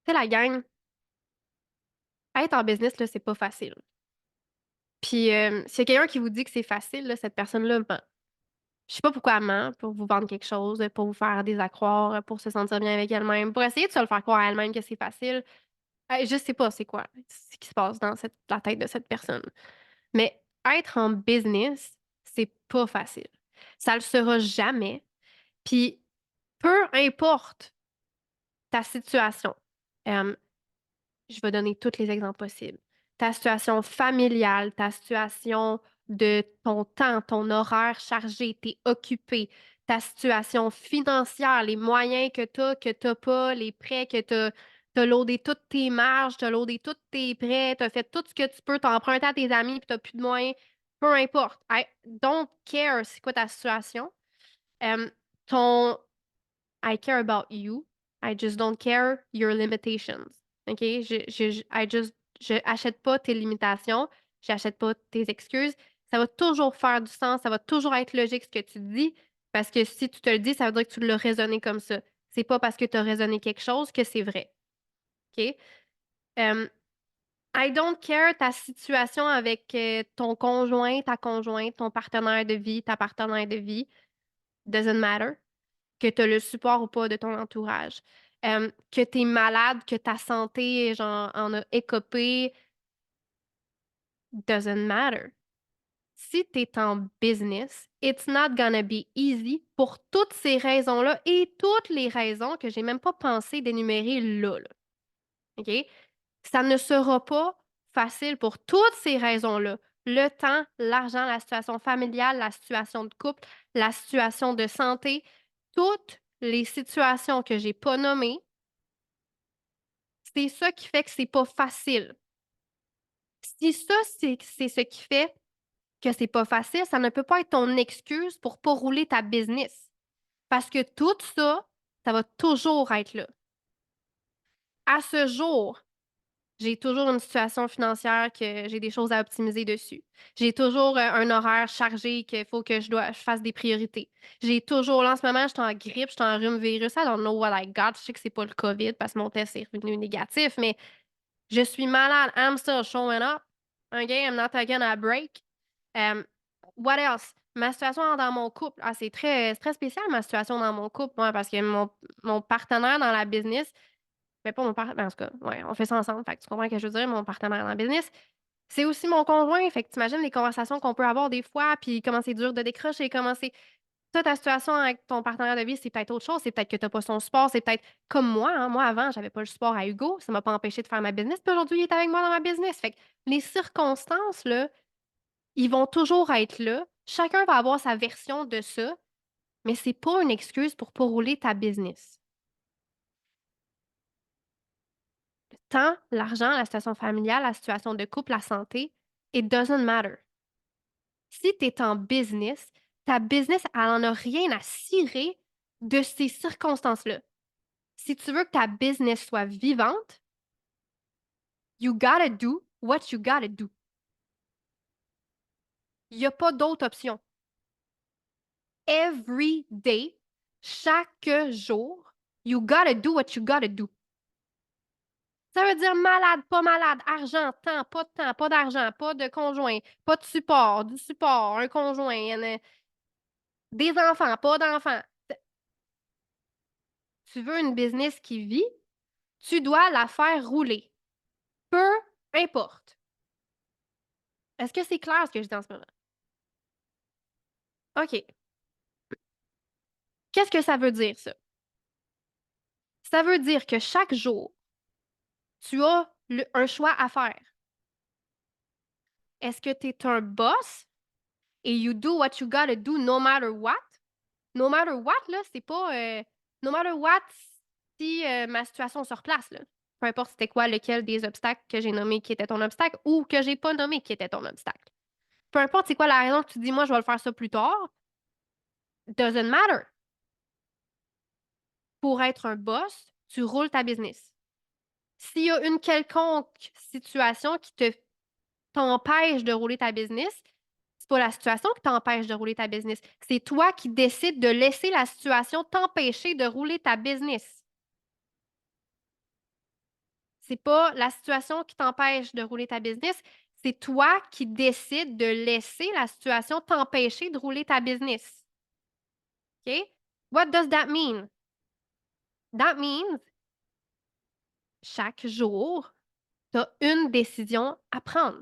Tu sais, la gang, être en business, là, c'est pas facile. Puis, s'il y a quelqu'un qui vous dit que c'est facile, là, cette personne-là ment. Je sais pas pourquoi elle ment, pour vous vendre quelque chose, pour vous faire désaccroire, pour se sentir bien avec elle-même, pour essayer de se le faire croire à elle-même que c'est facile. Je sais pas c'est quoi ce qui se passe dans la tête de cette personne. Mais être en business, c'est pas facile. Ça le sera jamais. Puis, peu importe ta situation. euh, je vais donner tous les exemples possibles. Ta situation familiale, ta situation de ton temps, ton horaire chargé, t'es occupé, ta situation financière, les moyens que t'as pas, les prêts t'as loadé toutes tes marges, t'as loadé tous tes prêts, t'as fait tout ce que tu peux, t'as emprunté à tes amis puis t'as plus de moyens. Peu importe. I don't care c'est quoi ta situation. Euh, ton I care about you. I just don't care your limitations. OK? Je achète pas tes limitations. J'achète pas tes excuses. Ça va toujours faire du sens. Ça va toujours être logique ce que tu dis. Parce que si tu te le dis, ça veut dire que tu l'as raisonné comme ça. C'est pas parce que tu as raisonné quelque chose que c'est vrai. OK? Um, I don't care ta situation avec ton conjoint, ta conjointe, ton partenaire de vie, ta partenaire de vie. Doesn't matter que tu as le support ou pas de ton entourage. Que tu es malade, que ta santé genre, en a écopé, doesn't matter. Si tu es en business, it's not gonna be easy pour toutes ces raisons-là et toutes les raisons que j'ai même pas pensé d'énumérer là. OK? Ça ne sera pas facile pour toutes ces raisons-là. Le temps, l'argent, la situation familiale, la situation de couple, la situation de santé, toutes les situations que j'ai pas nommées, c'est ça qui fait que c'est pas facile. Si ça, c'est ce qui fait que c'est pas facile, ça ne peut pas être ton excuse pour pas rouler ta business. Parce que tout ça, ça va toujours être là. À ce jour, j'ai toujours une situation financière que j'ai des choses à optimiser dessus. J'ai toujours un horaire chargé qu'il faut que je fasse des priorités. J'ai toujours, là, en ce moment, je suis en grippe, je suis en rhume virus. I don't know what I got. Je sais que c'est pas le COVID parce que mon test est revenu négatif, mais je suis malade. I'm still showing up. OK? I'm not taking a break. Um, what else? Ma situation dans mon couple. Ah, c'est très spécial, ma situation dans mon couple, moi, parce que mon partenaire dans la business, mais pas mon partenaire, en tout cas, ouais, on fait ça ensemble. Fait que tu comprends ce que je veux dire, mon partenaire dans le business. C'est aussi mon conjoint. Fait que t'imagines les conversations qu'on peut avoir des fois, puis comment c'est dur de décrocher, comment c'est. Toi, ta situation avec ton partenaire de vie, c'est peut-être autre chose. C'est peut-être que tu n'as pas son support. C'est peut-être comme moi. Hein. Moi, avant, j'avais pas le support à Hugo. Ça m'a pas empêché de faire ma business. Puis aujourd'hui, il est avec moi dans ma business. Fait que les circonstances, là, ils vont toujours être là. Chacun va avoir sa version de ça, mais c'est pas une excuse pour pas rouler ta business. Le temps, l'argent, la situation familiale, la situation de couple, la santé, it doesn't matter. Si tu es en business, ta business, elle en a rien à cirer de ces circonstances-là. Si tu veux que ta business soit vivante, you gotta do what you gotta do. Il n'y a pas d'autre option. Every day, chaque jour, you gotta do what you gotta do. Ça veut dire malade, pas malade, argent, temps, pas d'argent, pas de conjoint, pas de support, du support, un conjoint, des enfants, pas d'enfants. Tu veux une business qui vit, tu dois la faire rouler. Peu importe. Est-ce que c'est clair ce que je dis en ce moment? OK. Qu'est-ce que ça veut dire, ça? Ça veut dire que chaque jour, tu as un choix à faire. Est-ce que tu es un boss et you do what you gotta do no matter what? No matter what, là, c'est pas no matter what si ma situation se replace, là. Peu importe c'était quoi lequel des obstacles que j'ai nommé qui était ton obstacle ou que j'ai pas nommé qui était ton obstacle. Peu importe c'est quoi la raison que tu dis, moi, je vais le faire ça plus tard, doesn't matter. Pour être un boss, tu roules ta business. S'il y a une quelconque situation qui t'empêche de rouler ta business, c'est pas la situation qui t'empêche de rouler ta business. C'est toi qui décides de laisser la situation t'empêcher de rouler ta business. C'est pas la situation qui t'empêche de rouler ta business, c'est toi qui décides de laisser la situation t'empêcher de rouler ta business. OK? What does that mean? That means chaque jour, tu as une décision à prendre.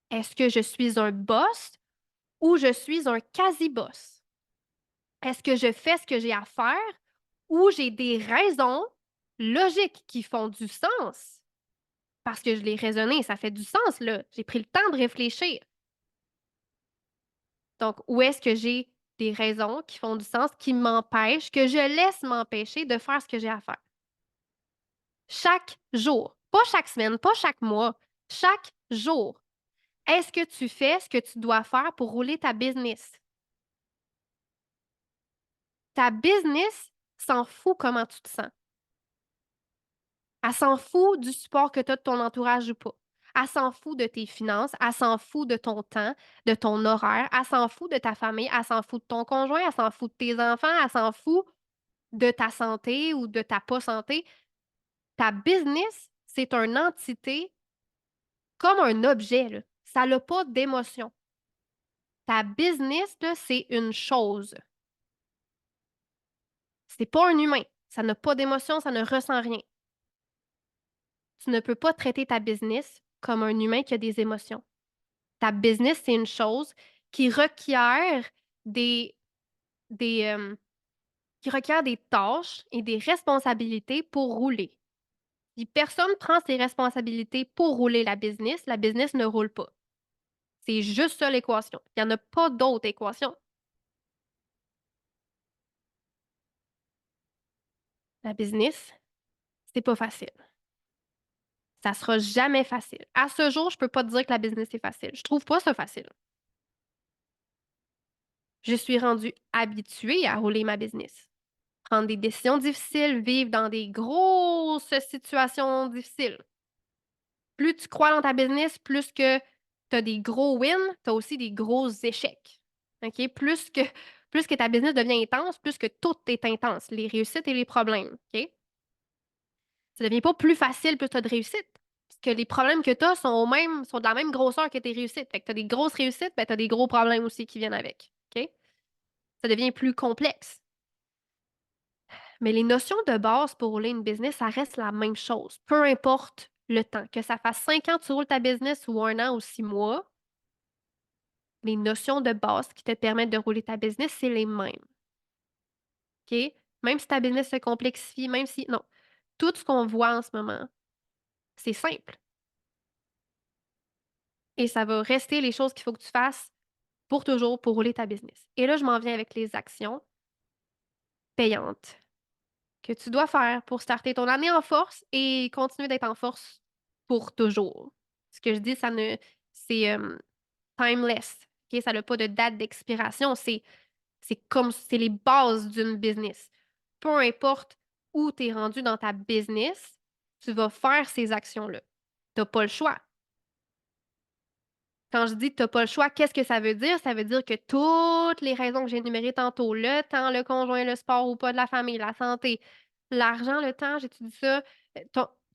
Est-ce que je suis un boss ou je suis un quasi-boss? Est-ce que je fais ce que j'ai à faire ou j'ai des raisons logiques qui font du sens? Parce que je l'ai raisonné, ça fait du sens, là. J'ai pris le temps de réfléchir. Donc, où est-ce que j'ai des raisons qui font du sens, qui m'empêchent, que je laisse m'empêcher de faire ce que j'ai à faire? Chaque jour, pas chaque semaine, pas chaque mois, chaque jour. Est-ce que tu fais ce que tu dois faire pour rouler ta business? Ta business s'en fout comment tu te sens. Elle s'en fout du support que tu as de ton entourage ou pas. Elle s'en fout de tes finances, elle s'en fout de ton temps, de ton horaire, elle s'en fout de ta famille, elle s'en fout de ton conjoint, elle s'en fout de tes enfants, elle s'en fout de ta santé ou de ta pas santé. Ta business, c'est une entité comme un objet, là. Ça n'a pas d'émotion. Ta business, là, c'est une chose. C'est pas un humain. Ça n'a pas d'émotion, ça ne ressent rien. Tu ne peux pas traiter ta business comme un humain qui a des émotions. Ta business, c'est une chose qui requiert des, des, qui requiert des tâches et des responsabilités pour rouler. Si personne prend ses responsabilités pour rouler la business ne roule pas. C'est juste ça l'équation. Il n'y en a pas d'autre équation. La business, c'est pas facile. Ça sera jamais facile. À ce jour, je peux pas te dire que la business est facile. Je trouve pas ça facile. Je suis rendue habituée à rouler ma business. Prendre des décisions difficiles, vivre dans des grosses situations difficiles. Plus tu crois dans ta business, plus que tu as des gros wins, tu as aussi des gros échecs. OK? Plus que ta business devient intense, plus que tout est intense, les réussites et les problèmes. OK? Ça devient pas plus facile plus tu as de réussites. Parce que les problèmes que tu as sont de la même grosseur que tes réussites. Fait que tu as des grosses réussites, ben, tu as des gros problèmes aussi qui viennent avec. OK? Ça devient plus complexe. Mais les notions de base pour rouler une business, ça reste la même chose. Peu importe le temps. Que ça fasse 5 ans que tu roules ta business ou 1 an ou 6 mois, les notions de base qui te permettent de rouler ta business, c'est les mêmes. OK? Même si ta business se complexifie, même si. Non. Tout ce qu'on voit en ce moment, c'est simple. Et ça va rester les choses qu'il faut que tu fasses pour toujours pour rouler ta business. Et là, je m'en viens avec les actions payantes que tu dois faire pour starter ton année en force et continuer d'être en force pour toujours. Ce que je dis, c'est timeless. OK? Ça n'a pas de date d'expiration. C'est les bases d'une business. Peu importe où tu es rendu dans ta business, tu vas faire ces actions-là. Tu n'as pas le choix. Quand je dis que tu n'as pas le choix, qu'est-ce que ça veut dire? Ça veut dire que toutes les raisons que j'ai énumérées tantôt, le temps, le conjoint, le sport ou pas de la famille, la santé, l'argent, le temps, j'étudie ça,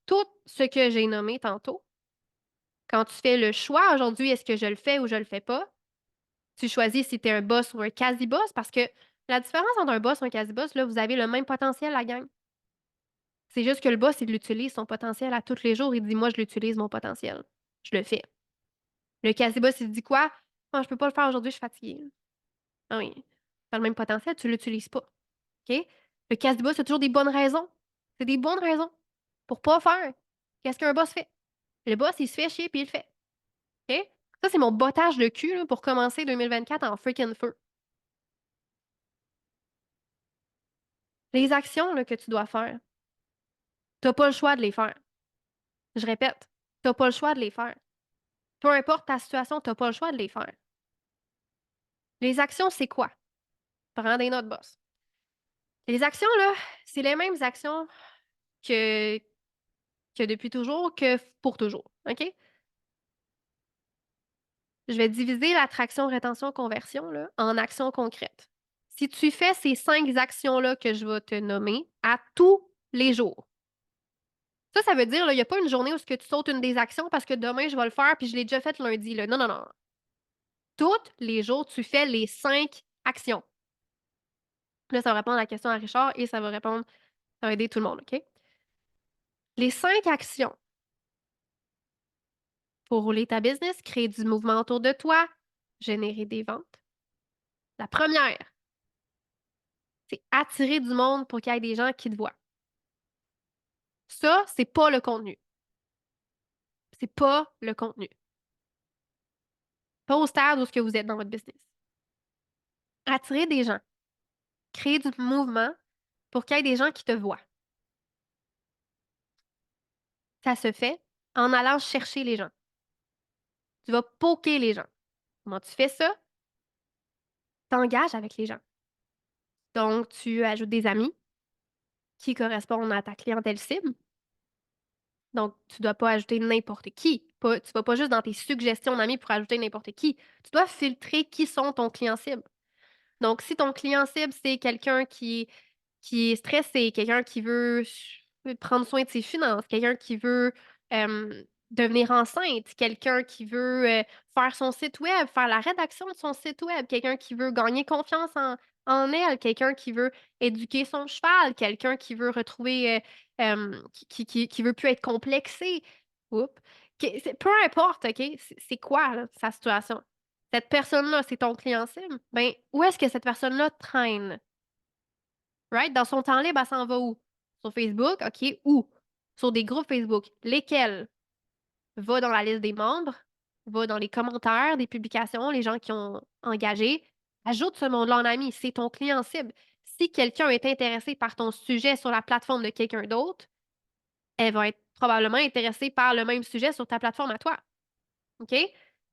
tout ce que j'ai nommé tantôt, quand tu fais le choix aujourd'hui, est-ce que je le fais ou je le fais pas? Tu choisis si tu es un boss ou un quasi-boss parce que la différence entre un boss et un quasi-boss, là, vous avez le même potentiel, la gang. C'est juste que le boss, il utilise son potentiel à tous les jours. Il dit, moi, je l'utilise, mon potentiel. Je le fais. Le quasi-boss, il dit quoi? Ah, je peux pas le faire aujourd'hui, je suis fatiguée. Ah oui. Tu as le même potentiel, tu l'utilises pas. OK? Le quasi-boss, c'est toujours des bonnes raisons. C'est des bonnes raisons pour pas faire. Qu'est-ce qu'un boss fait? Le boss, il se fait chier puis il le fait. OK? Ça, c'est mon bottage de cul là, pour commencer 2024 en freaking feu. Les actions là, que tu dois faire, t'as pas le choix de les faire. Je répète, t'as pas le choix de les faire. Peu importe ta situation, t'as pas le choix de les faire. Les actions, c'est quoi? Prends des notes, boss. Les actions, là, c'est les mêmes actions que, que depuis toujours, que pour toujours. OK? Je vais diviser l'attraction, rétention, conversion là, en actions concrètes. Si tu fais ces 5 actions-là que je vais te nommer à tous les jours, Ça veut dire, il y a pas une journée où ce que tu sautes une des actions parce que demain je vais le faire puis je l'ai déjà fait lundi, là. Non, non, non. Tous les jours, tu fais les 5 actions. Là, ça va répondre à la question à Richard et ça va aider tout le monde, OK? Les 5 actions pour rouler ta business, créer du mouvement autour de toi, générer des ventes. La première, c'est attirer du monde pour qu'il y ait des gens qui te voient. Ça, c'est pas le contenu. C'est pas le contenu. Pas au stade où ce que vous êtes dans votre business. Attirer des gens, créer du mouvement pour qu'il y ait des gens qui te voient. Ça se fait en allant chercher les gens. Tu vas poker les gens. Comment tu fais ça? T'engages avec les gens. Donc, tu ajoutes des amis qui correspondent à ta clientèle cible. Donc, tu dois pas ajouter n'importe qui. Tu vas pas juste dans tes suggestions d'amis pour ajouter n'importe qui. Tu dois filtrer qui sont ton client cible. Donc, si ton client cible, c'est quelqu'un qui est stressé, quelqu'un qui veut prendre soin de ses finances, quelqu'un qui veut devenir enceinte, quelqu'un qui veut faire son site web, faire la rédaction de son site web, quelqu'un qui veut gagner confiance en elle, quelqu'un qui veut éduquer son cheval, quelqu'un qui veut retrouver, qui veut plus être complexé. Oups. Peu importe, OK? C'est quoi là, sa situation? Cette personne-là, c'est ton client cible? Ben, où est-ce que cette personne-là traîne? Right? Dans son temps libre, elle s'en va où? Sur Facebook? OK. Où? Sur des groupes Facebook. Lesquels? Va dans la liste des membres, va dans les commentaires des publications, les gens qui ont engagé. Ajoute ce monde-là en ami. C'est ton client cible. Si quelqu'un est intéressé par ton sujet sur la plateforme de quelqu'un d'autre, elle va être probablement intéressée par le même sujet sur ta plateforme à toi. OK?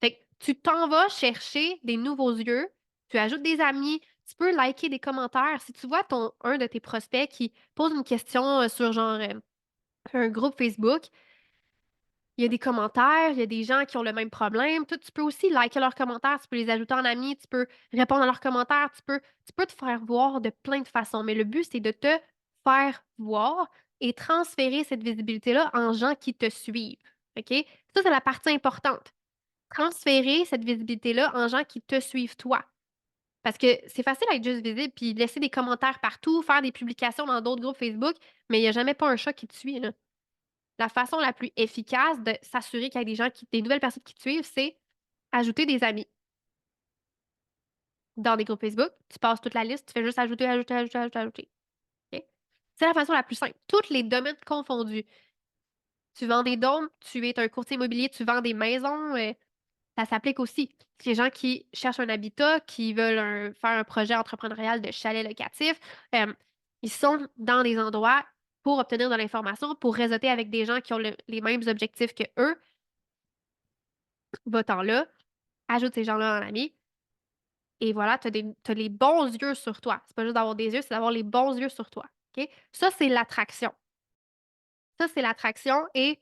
Fait que tu t'en vas chercher des nouveaux yeux, tu ajoutes des amis, tu peux liker des commentaires. Si tu vois un de tes prospects qui pose une question sur genre un groupe Facebook, il y a des commentaires, il y a des gens qui ont le même problème. Toi, tu peux aussi liker leurs commentaires, tu peux les ajouter en amis, tu peux répondre à leurs commentaires, tu peux te faire voir de plein de façons. Mais le but, c'est de te faire voir et transférer cette visibilité-là en gens qui te suivent. OK? Ça, c'est la partie importante. Transférer cette visibilité-là en gens qui te suivent toi. Parce que c'est facile à être juste visible puis laisser des commentaires partout, faire des publications dans d'autres groupes Facebook, mais il y a jamais pas un chat qui te suit, là. La façon la plus efficace de s'assurer qu'il y a des nouvelles personnes qui te suivent, c'est ajouter des amis dans des groupes Facebook. Tu passes toute la liste, tu fais juste ajouter, ajouter, ajouter, ajouter, ajouter. OK? C'est la façon la plus simple. Tous les domaines confondus. Tu vends des dômes, tu es un courtier immobilier, tu vends des maisons, ça s'applique aussi. Les gens qui cherchent un habitat, qui veulent faire un projet entrepreneurial de chalet locatif, ils sont dans des endroits pour obtenir de l'information, pour réseauter avec des gens qui ont les mêmes objectifs que eux. Va-t'en là, ajoute ces gens-là en ami, et voilà, t'as les bons yeux sur toi. C'est pas juste d'avoir des yeux, c'est d'avoir les bons yeux sur toi. OK? Ça, c'est l'attraction. Ça, c'est l'attraction et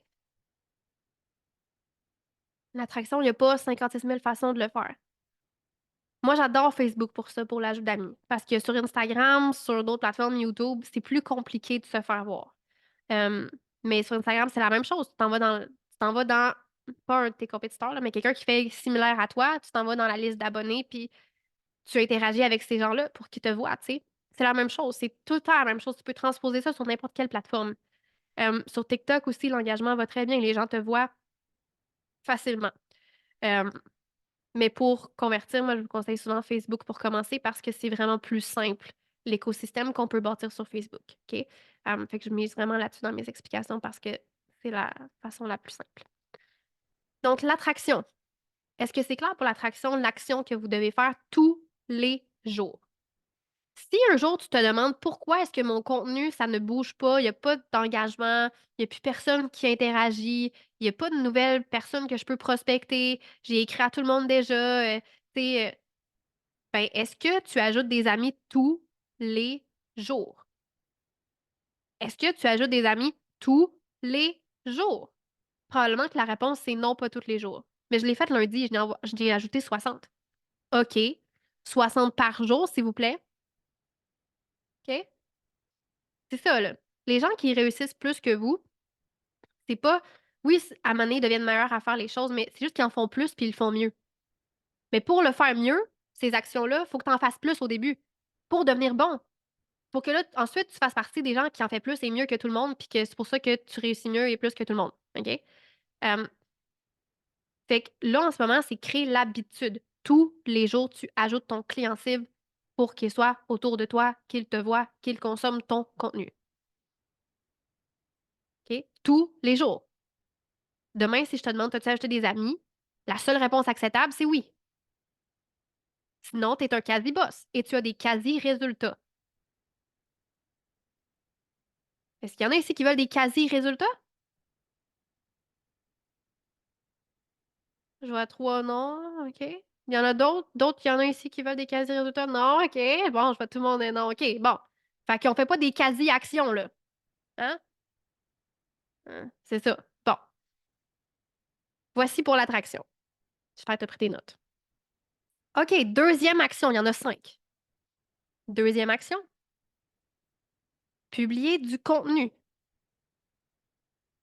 l'attraction, il n'y a pas 56 000 façons de le faire. Moi, j'adore Facebook pour ça, pour l'ajout d'amis. Parce que sur Instagram, sur d'autres plateformes, YouTube, c'est plus compliqué de se faire voir. Euh, mais sur Instagram, c'est la même chose. Tu t'en vas dans pas un de tes compétiteurs, là, mais quelqu'un qui fait similaire à toi, tu t'en vas dans la liste d'abonnés, puis tu interagis avec ces gens-là pour qu'ils te voient, tu sais. C'est la même chose. C'est tout le temps la même chose. Tu peux transposer ça sur n'importe quelle plateforme. Sur TikTok aussi, l'engagement va très bien. Les gens te voient facilement. Euh, Mais pour convertir, moi, je vous conseille souvent Facebook pour commencer parce que c'est vraiment plus simple, l'écosystème qu'on peut bâtir sur Facebook. OK? Fait que je mise vraiment là-dessus dans mes explications parce que c'est la façon la plus simple. Donc, l'attraction. Est-ce que c'est clair pour l'attraction, l'action que vous devez faire tous les jours? Si un jour tu te demandes pourquoi est-ce que mon contenu, ça ne bouge pas, il n'y a pas d'engagement, il n'y a plus personne qui interagit, il n'y a pas de nouvelles personnes que je peux prospecter, j'ai écrit à tout le monde déjà, tu sais, ben, est-ce que tu ajoutes des amis tous les jours? Est-ce que tu ajoutes des amis tous les jours? Probablement que la réponse, c'est non, pas tous les jours. Mais je l'ai fait lundi, je n'ai ajouté 60. OK. 60 par jour, s'il vous plaît. OK? C'est ça, là. Les gens qui réussissent plus que vous, C'est pas oui, à un moment donné, ils deviennent meilleurs à faire les choses, mais c'est juste qu'ils en font plus puis ils le font mieux. Mais pour le faire mieux, ces actions-là, faut que tu en fasses plus au début pour devenir bon. Pour que là, ensuite, tu fasses partie des gens qui en fait plus et mieux que tout le monde, puis que c'est pour ça que tu réussis mieux et plus que tout le monde. OK? Hem, fait que là, en ce moment, c'est créer l'habitude. Tous les jours, tu ajoutes ton client cible pour qu'il soit autour de toi, qu'il te voit, qu'il consomme ton contenu. OK? Tous les jours. Demain, si je te demande: «T'as-tu ajouté des amis?» La seule réponse acceptable, c'est oui. Sinon, tu es un quasi-boss et tu as des quasi-résultats. Est-ce qu'il y en a ici qui veulent des quasi-résultats? Je vois 3 non, OK. Il y en a d'autres? D'autres, il y en a ici qui veulent des quasi-résultats? Non, OK. Bon, je vois tout le monde est non, OK, bon. Fait qu'on fait pas des quasi-actions, là. Hein? C'est ça. Bon, voici pour l'attraction. J'espère que tu as pris tes notes. OK, deuxième action, il y en a 5. Deuxième action, publier du contenu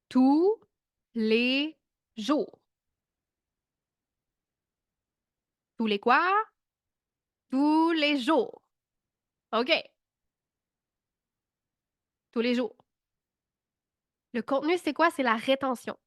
tous les jours. Tous les quoi? Tous les jours. OK, tous les jours. Le contenu, c'est quoi? C'est la rétention.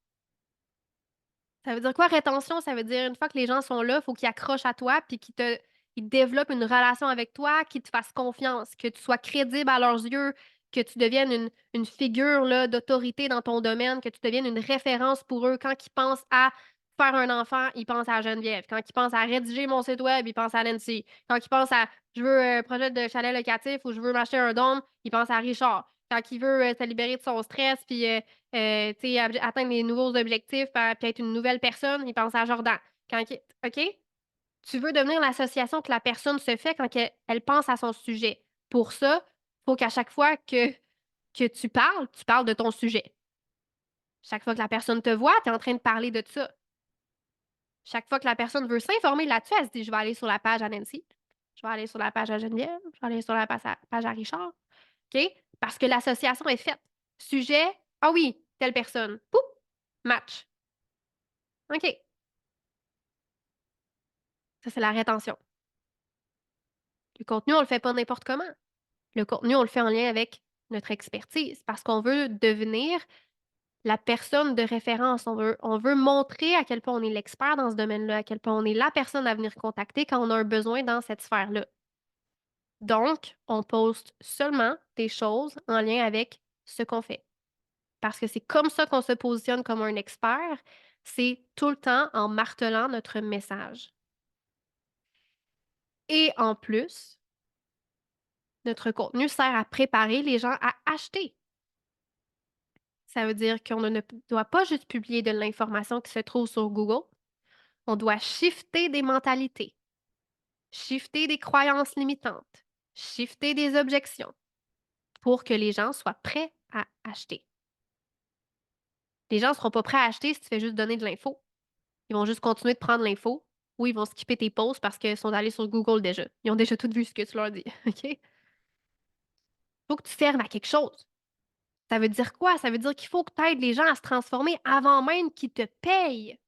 Ça veut dire quoi rétention? Ça veut dire une fois que les gens sont là, il faut qu'ils accrochent à toi puis qu'ils développent une relation avec toi, qu'ils te fassent confiance, que tu sois crédible à leurs yeux, que tu deviennes une figure là, d'autorité dans ton domaine, que tu deviennes une référence pour eux. Quand ils pensent à faire un enfant, ils pensent à Geneviève. Quand ils pensent à rédiger mon site web, ils pensent à Nancy. Quand ils pensent à je veux un projet de chalet locatif ou je veux m'acheter un dôme, ils pensent à Richard. Quand il veut se libérer de son stress puis tu sais, atteindre les nouveaux objectifs, puis être une nouvelle personne, il pense à Jordan. Quand il OK? Tu veux devenir l'association que la personne se fait quand elle pense à son sujet. Pour ça, il faut qu'à chaque fois que tu parles de ton sujet. Chaque fois que la personne te voit, tu es en train de parler de ça. Chaque fois que la personne veut s'informer là-dessus, elle se dit: «Je vais aller sur la page à Nancy, je vais aller sur la page à Geneviève, je vais aller sur la page à Richard». OK? Parce que l'association est faite. Sujet: «Ah oui, telle personne». Poup! Match. OK. Ça, c'est la rétention. Le contenu, on le fait pas n'importe comment. Le contenu, on le fait en lien avec notre expertise parce qu'on veut devenir la personne de référence. On veut montrer à quel point on est l'expert dans ce domaine-là, à quel point on est la personne à venir contacter quand on a un besoin dans cette sphère-là. Donc, on poste seulement des choses en lien avec ce qu'on fait. Parce que c'est comme ça qu'on se positionne comme un expert. C'est tout le temps en martelant notre message. Et en plus, notre contenu sert à préparer les gens à acheter. Ça veut dire qu'on ne doit pas juste publier de l'information qui se trouve sur Google. On doit shifter des mentalités, shifter des croyances limitantes, shifter des objections pour que les gens soient prêts à acheter. Les gens ne seront pas prêts à acheter si tu fais juste donner de l'info. Ils vont juste continuer de prendre l'info ou ils vont skipper tes posts parce qu'ils sont allés sur Google déjà. Ils ont déjà tout vu ce que tu leur dis. OK? Faut que tu serves à quelque chose. Ça veut dire quoi? Ça veut dire qu'il faut que tu aides les gens à se transformer avant même qu'ils te payent.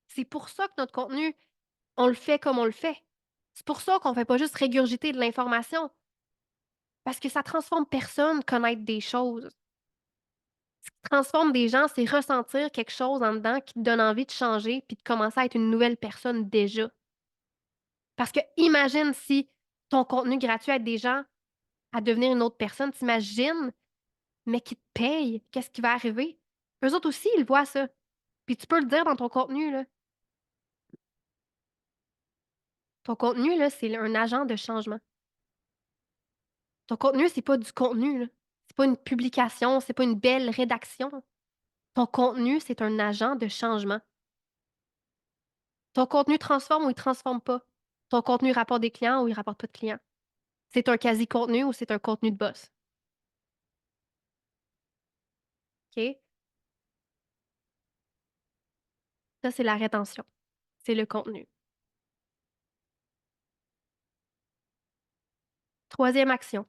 C'est pour ça que notre contenu, on le fait comme on le fait. C'est pour ça qu'on ne fait pas juste régurgiter de l'information, parce que ça transforme personne connaître des choses. Ce qui transforme des gens, c'est ressentir quelque chose en dedans qui te donne envie de changer puis de commencer à être une nouvelle personne déjà. Parce que imagine si ton contenu gratuit aide des gens à devenir une autre personne, t'imagines, mais qui te payent, qu'est-ce qui va arriver? Eux autres aussi, ils voient ça. Puis tu peux le dire dans ton contenu, là. Ton contenu, là, c'est un agent de changement. Ton contenu, c'est pas du contenu, là. C'est pas une publication, c'est pas une belle rédaction. Ton contenu, c'est un agent de changement. Ton contenu transforme ou il transforme pas. Ton contenu rapporte des clients ou il rapporte pas de clients. C'est un quasi-contenu ou c'est un contenu de boss. OK? Ça, c'est la rétention. C'est le contenu. Troisième action,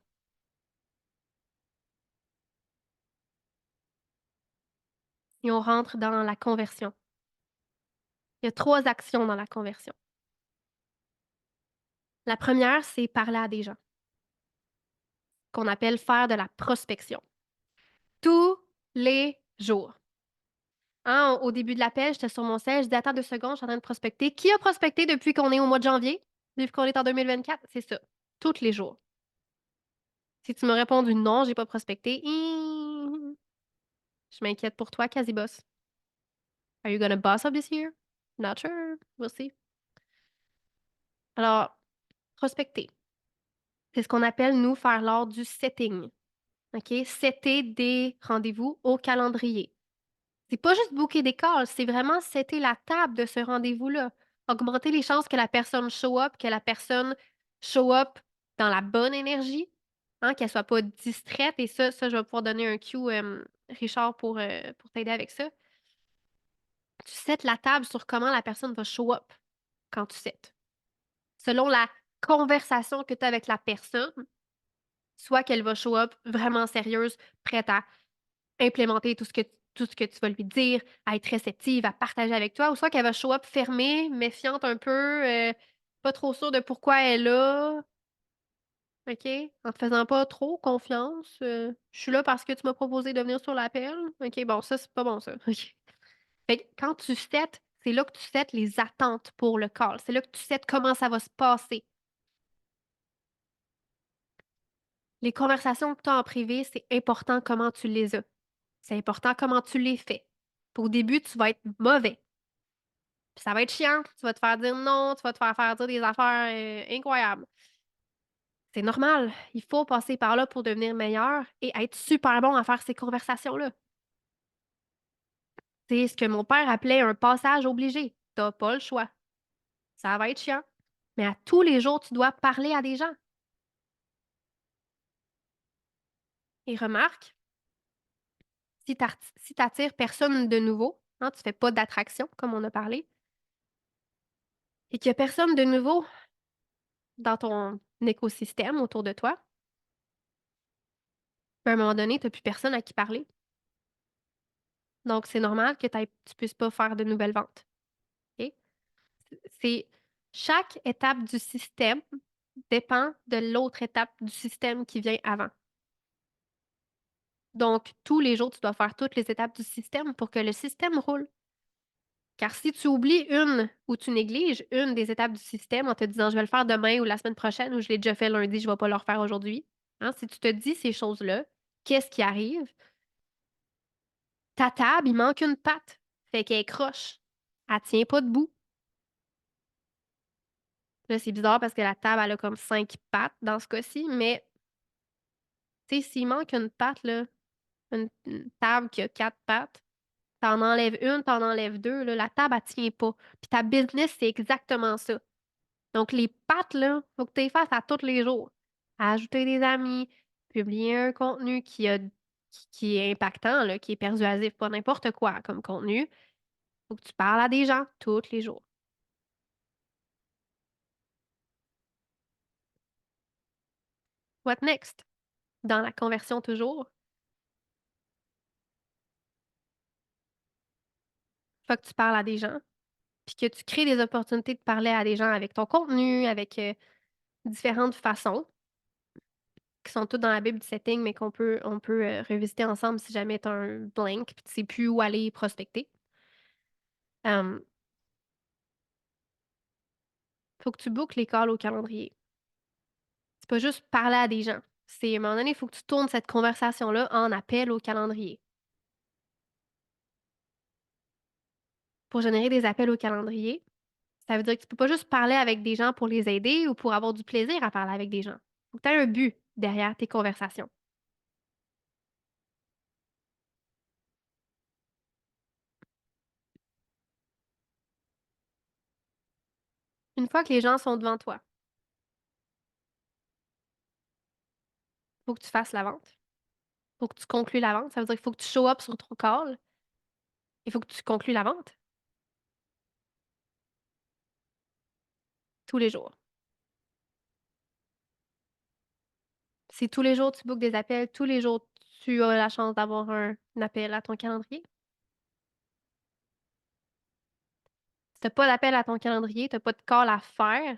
et on rentre dans la conversion. Il y a 3 actions dans la conversion. La première, c'est parler à des gens, qu'on appelle faire de la prospection. Tous les jours. Hein, au début de l'appel, j'étais sur mon sel, je dis: «Attends 2 secondes, je suis en train de prospecter». Qui a prospecté depuis qu'on est au mois de janvier? Depuis qu'on est en 2024? C'est ça, tous les jours. Si tu m'as répondu: «Non, j'ai pas prospecté», je m'inquiète pour toi, quasi boss. Are you gonna boss up this year? Not sure, we'll see. Alors, prospecter, c'est ce qu'on appelle, nous, faire lors du setting, OK? Setter des rendez-vous au calendrier. C'est pas juste booker des calls, c'est vraiment setter la table de ce rendez-vous-là. Augmenter les chances que la personne show up, que la personne show up dans la bonne énergie, hein, qu'elle soit pas distraite et ça, je vais pouvoir donner un cue, Richard, pour t'aider avec ça. Tu sets la table sur comment la personne va show up quand tu sets. Selon la conversation que tu as avec la personne, soit qu'elle va show up vraiment sérieuse, prête à implémenter tout ce que tu vas lui dire, à être réceptive, à partager avec toi, ou soit qu'elle va show up fermée, méfiante un peu, pas trop sûre de pourquoi elle est là, OK? En te faisant pas trop confiance, «Je suis là parce que tu m'as proposé de venir sur l'appel». OK, bon, ça, c'est pas bon ça. OK. Fait que quand tu sets, c'est là que tu sets les attentes pour le call. C'est là que tu sets comment ça va se passer. Les conversations que tu as en privé, c'est important comment tu les as. C'est important comment tu les fais. Au début, tu vas être mauvais. Puis ça va être chiant, tu vas te faire dire non, tu vas te faire dire des affaires, incroyables. C'est normal, il faut passer par là pour devenir meilleur et être super bon à faire ces conversations-là. C'est ce que mon père appelait un passage obligé. Tu pas le choix. Ça va être chiant, mais à tous les jours, tu dois parler à des gens. Et remarque, si tu attires personne de nouveau, hein, tu fais pas d'attraction comme on a parlé et qu'il y a personne de nouveau dans ton écosystème autour de toi, ben, à un moment donné, tu as plus personne à qui parler. Donc, c'est normal que tu puisses pas faire de nouvelles ventes, OK? C'est chaque étape du système dépend de l'autre étape du système qui vient avant. Donc, tous les jours, tu dois faire toutes les étapes du système pour que le système roule. Car si tu oublies une ou tu négliges une des étapes du système en te disant: «Je vais le faire demain ou la semaine prochaine» ou «Je l'ai déjà fait lundi, je ne vais pas le refaire aujourd'hui», hein, si tu te dis ces choses-là, qu'est-ce qui arrive? Ta table, il manque une patte, fait qu'elle est croche. Elle tient pas debout. Là, c'est bizarre parce que la table, elle a comme 5 pattes dans ce cas-ci, mais tu sais, s'il manque une patte, là, une table qui a 4 pattes, t'en enlèves une, t'en enlèves 2, là, la table, elle tient pas. Puis ta business, c'est exactement ça. Donc les pattes, là, faut que tu les fasses à tous les jours. Ajouter des amis, publier un contenu qui est impactant, là, qui est persuasif, pas n'importe quoi comme contenu. Faut que tu parles à des gens tous les jours. What next? Dans la conversion toujours, faut que tu parles à des gens, puis que tu crées des opportunités de parler à des gens avec ton contenu, avec, différentes façons qui sont toutes dans la bible du setting, mais on peut, revisiter ensemble si jamais tu as un blank puis tu sais plus où aller prospecter. Hem, Faut que tu bookes les calls au calendrier. C'est pas juste parler à des gens. C'est à un moment donné, il faut que tu tournes cette conversation-là en appel au calendrier. Pour générer des appels au calendrier, ça veut dire que tu peux pas juste parler avec des gens pour les aider ou pour avoir du plaisir à parler avec des gens. Faut que tu aies un but derrière tes conversations. Une fois que les gens sont devant toi, faut que tu fasses la vente. Faut que tu conclues la vente. Ça veut dire qu'il faut que tu show up sur ton call. Il faut que tu conclues la vente tous les jours. Si tous les jours tu bookes des appels, tous les jours tu as la chance d'avoir un appel à ton calendrier. t'as pas d'appel à ton calendrier, t'as pas de call à faire,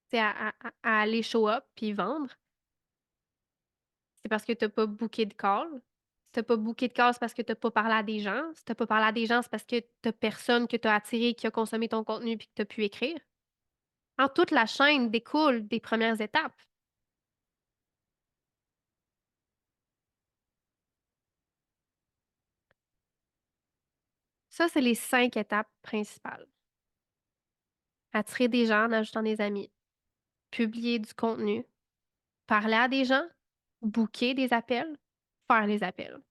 c'est à aller show up puis vendre, c'est parce que t'as pas booké de call. Si tu pas booké de call, c'est parce que t'as pas parlé à des gens. Si tu pas parlé à des gens, c'est parce que t'as personne que t'as attiré qui a consommé ton contenu puis que t'as pu écrire. En toute la chaîne découle des premières étapes. Ça, c'est les 5 étapes principales. Attirer des gens en ajoutant des amis, publier du contenu, parler à des gens, booker des appels, faire les appels.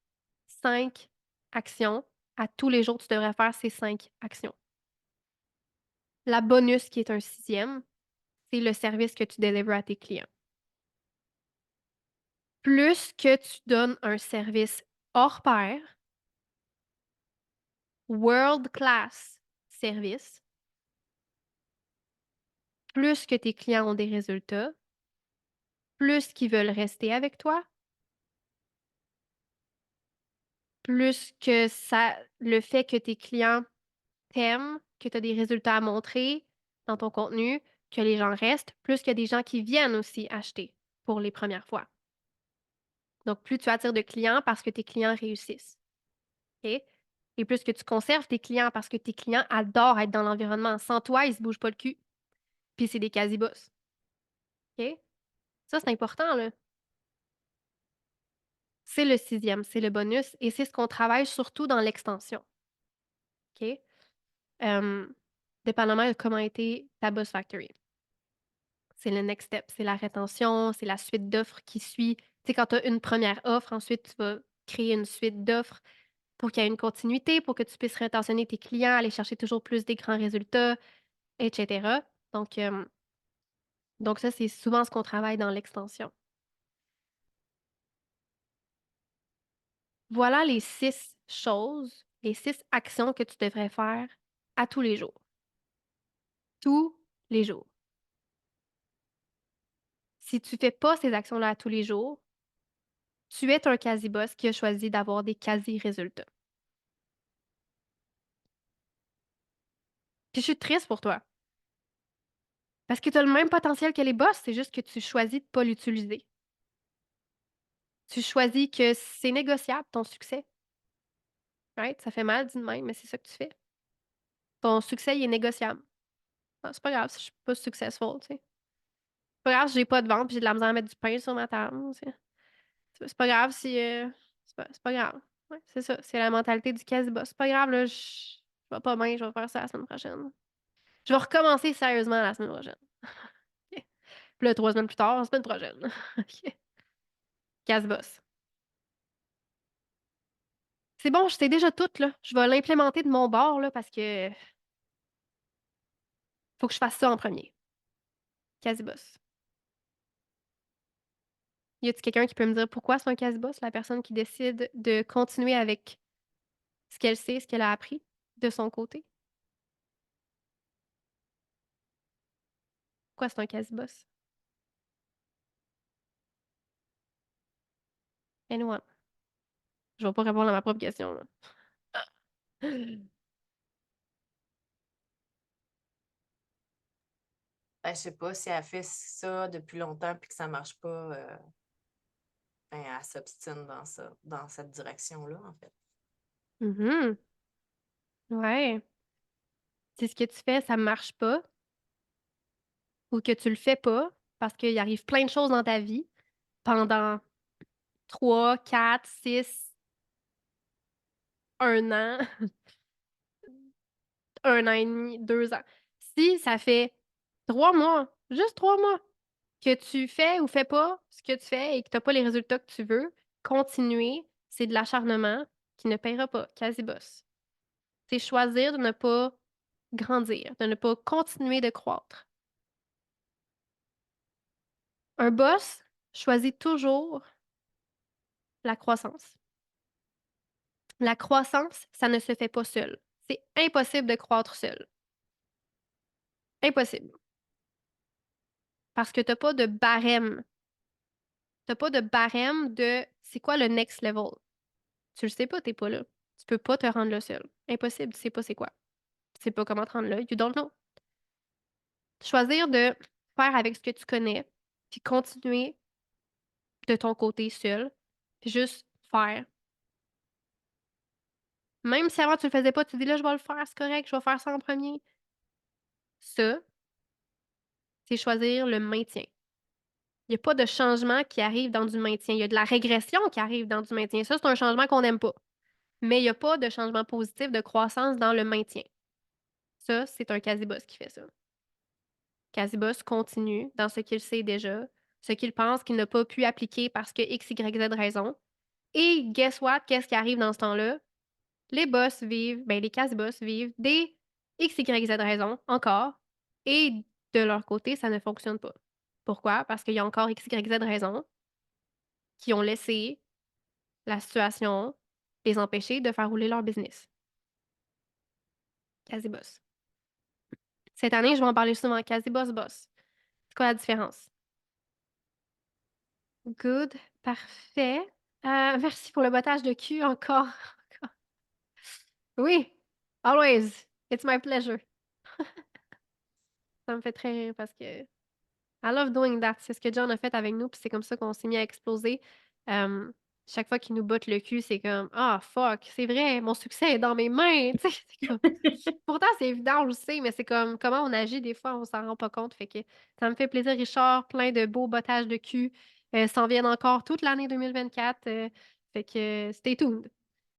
5 actions. À tous les jours, tu devrais faire ces 5 actions. La bonus, qui est un sixième, c'est le service que tu délivres à tes clients. Plus que tu donnes un service hors pair, world class service, plus que tes clients ont des résultats, plus qu'ils veulent rester avec toi, plus que ça, le fait que tes clients t'aimes, que tu as des résultats à montrer dans ton contenu, que les gens restent, plus qu'il y a des gens qui viennent aussi acheter pour les premières fois. Donc, plus tu attires de clients parce que tes clients réussissent. OK? Et plus que tu conserves tes clients parce que tes clients adorent être dans l'environnement. Sans toi, ils se bougent pas le cul. Puis c'est des quasi-boss. OK? Ça, c'est important, là. C'est le sixième, c'est le bonus et c'est ce qu'on travaille surtout dans l'extension. OK? Dépendamment de comment a été ta Boss Factory. C'est le next step, c'est la rétention, c'est la suite d'offres qui suit. Tu sais, quand tu as une première offre, ensuite, tu vas créer une suite d'offres pour qu'il y ait une continuité, pour que tu puisses rétentionner tes clients, aller chercher toujours plus des grands résultats, etc. Donc, ça, c'est souvent ce qu'on travaille dans l'extension. Voilà les 6 choses, les 6 actions que tu devrais faire à tous les jours. Tous les jours. Si tu fais pas ces actions-là à tous les jours, tu es un quasi-boss qui a choisi d'avoir des quasi-résultats. Puis je suis triste pour toi. Parce que tu as le même potentiel que les boss, c'est juste que tu choisis de pas l'utiliser. Tu choisis que c'est négociable ton succès. Right? Ça fait mal dit de même, mais c'est ça que tu fais. Ton succès, il est négociable. Ah, c'est pas grave si je suis pas successful, tu sais. C'est pas grave si j'ai pas de vente puis j'ai de la misère à mettre du pain sur ma table. C'est pas grave si. C'est pas grave. Ouais, c'est ça. C'est la mentalité du quasi-boss. C'est pas grave, là. Je vais pas bien, je vais faire ça la semaine prochaine. Je vais recommencer sérieusement la semaine prochaine. OK. Puis là, 3 semaines plus tard, la semaine prochaine. OK. Quasi-boss. C'est bon, je sais déjà tout, là. Je vais l'implémenter de mon bord, là, parce que faut que je fasse ça en premier. Quasi-boss. Y a-t-il quelqu'un qui peut me dire pourquoi c'est un quasi-boss, la personne qui décide de continuer avec ce qu'elle sait, ce qu'elle a appris de son côté? Pourquoi c'est un quasi-boss? Anyone? Je vais pas répondre à ma propre question, là. Ben, je sais pas si elle fait ça depuis longtemps puis que ça marche pas, ben, elle s'obstine dans ça, dans cette direction-là, en fait. Mhm. Ouais. Si ce que tu fais, ça marche pas ou que tu le fais pas parce qu'il arrive plein de choses dans ta vie pendant 3, 4, 6, un an, un an et demi, 2 ans. Si ça fait 3 mois, juste 3 mois, que tu fais ou fais pas ce que tu fais et que tu n'as pas les résultats que tu veux, continuer, c'est de l'acharnement qui ne paiera pas, quasi boss. C'est choisir de ne pas grandir, de ne pas continuer de croître. Un boss choisit toujours la croissance. La croissance, ça ne se fait pas seul. C'est impossible de croître seul. Impossible. Parce que tu n'as pas de barème. Tu n'as pas de barème de c'est quoi le next level. Tu le sais pas, tu n'es pas là. Tu peux pas te rendre là seul. Impossible, tu sais pas c'est quoi. Tu sais pas comment te rendre là, you don't know. Choisir de faire avec ce que tu connais, puis continuer de ton côté seul, puis juste faire. Même si avant tu le faisais pas, tu dis: «Là, je vais le faire, c'est correct, je vais faire ça en premier». Ça, c'est choisir le maintien. Il y a pas de changement qui arrive dans du maintien. Il y a de la régression qui arrive dans du maintien. Ça, c'est un changement qu'on n'aime pas. Mais il y a pas de changement positif, de croissance dans le maintien. Ça, c'est un quasi-boss qui fait ça. Quasi-boss continue dans ce qu'il sait déjà, ce qu'il pense qu'il n'a pas pu appliquer parce que X, Y, Z raison. Et guess what? Qu'est-ce qui arrive dans ce temps-là? Les boss vivent, ben, les quasi-boss vivent des X, Y, Z raisons encore et de leur côté, ça ne fonctionne pas. Pourquoi? Parce qu'il y a encore X, Y, Z raisons qui ont laissé la situation les empêcher de faire rouler leur business. Quasi-boss. Cette année, je vais en parler souvent, quasi-boss-boss. C'est quoi la différence? Good, parfait. Merci pour le bottage de cul encore. Oui, always, it's my pleasure. Ça me fait très rire parce que I love doing that. C'est ce que John a fait avec nous, puis c'est comme ça qu'on s'est mis à exploser. Hem, Chaque fois qu'il nous botte le cul, c'est comme: «Ah fuck, c'est vrai, mon succès est dans mes mains!» Tu sais? C'est comme pourtant c'est évident, on le sait, mais c'est comme comment on agit des fois, on s'en rend pas compte. Fait que ça me fait plaisir, Richard, plein de beaux bottages de cul, s'en viennent encore toute l'année 2024, fait que stay tuned.